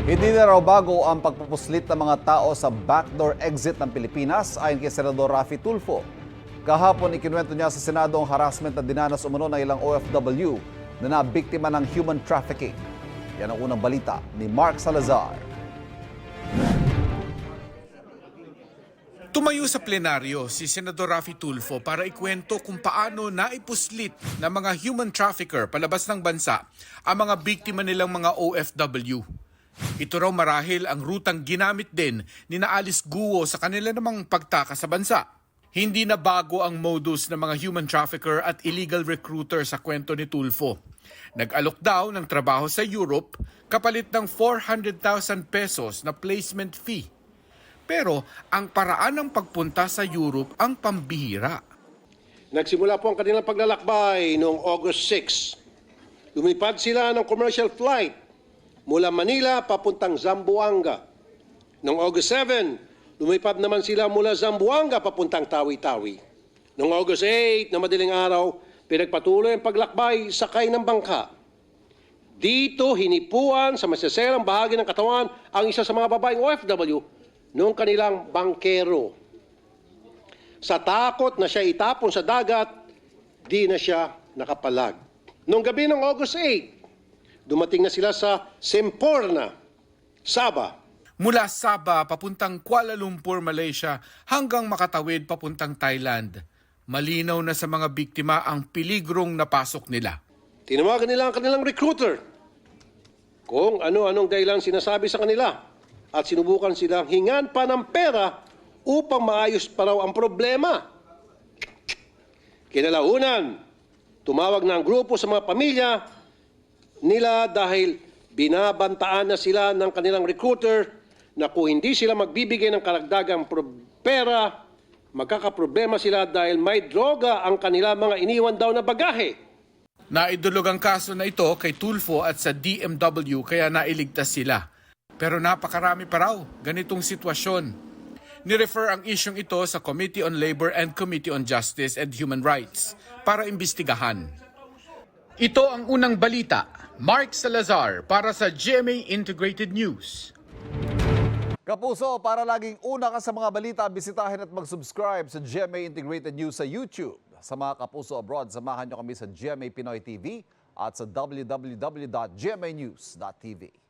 Hindi na raw bago ang pagpupuslit ng mga tao sa backdoor exit ng Pilipinas ayon kay Senador Raffy Tulfo. Kahapon ikinuwento niya sa Senado ang harassment na dinanas umano ng ilang OFW na nabiktima ng human trafficking. Yan ang unang balita ni Mark Salazar. Tumayo sa plenaryo si Senador Raffy Tulfo para ikwento kung paano naipuslit ng mga human trafficker palabas ng bansa ang mga biktima nilang mga OFW. Ito raw marahil ang rutang ginamit din ni Alice Guo sa kanila namang pagtaka sa bansa. Hindi na bago ang modus ng mga human trafficker at illegal recruiter sa kwento ni Tulfo. Nag-alok daw ng trabaho sa Europe kapalit ng 400,000 pesos na placement fee. Pero ang paraan ng pagpunta sa Europe ang pambihira. Nagsimula po ang kanilang paglalakbay noong August 6. Lumipad sila ng commercial flight mula Manila papuntang Zamboanga. Noong August 7, lumipad naman sila mula Zamboanga papuntang Tawi-Tawi. Noong August 8 na madaling araw, pinagpatuloy ang paglakbay sakay ng bangka. Dito hinipuan sa masaserang bahagi ng katawan ang isa sa mga babaeng OFW noong kanilang bangkero. Sa takot na siya itapon sa dagat, di na siya nakapalag. Noong gabi ng August 8, dumating na sila sa Semporna, Sabah. Mula Sabah papuntang Kuala Lumpur, Malaysia hanggang makatawid papuntang Thailand. Malinaw na sa mga biktima ang peligrong napasok nila. Tinawagan nila ang kanilang recruiter kung ano-anong dahilan sinasabi sa kanila at sinubukan silang hingan pa ng pera upang maayos pa raw ang problema. Kinalaunan, tumawag na ang grupo sa mga pamilya nila dahil binabantaan na sila ng kanilang recruiter na kung hindi sila magbibigay ng karagdagang pera, magkakaproblema sila dahil may droga ang kanila mga iniwan daw na bagahe. Naidulog ang kaso na ito kay Tulfo at sa DMW kaya nailigtas sila. Pero napakarami pa raw ganitong sitwasyon. Nirefer ang isyong ito sa Committee on Labor and Committee on Justice and Human Rights para imbestigahan. Ito ang unang balita. Mark Salazar para sa GMA Integrated News. Kapuso, para laging una ka sa mga balita, bisitahin at mag-subscribe sa GMA Integrated News sa YouTube. Sa mga kapuso abroad, samahan nyo kami sa GMA Pinoy TV at sa www.gmanews.tv.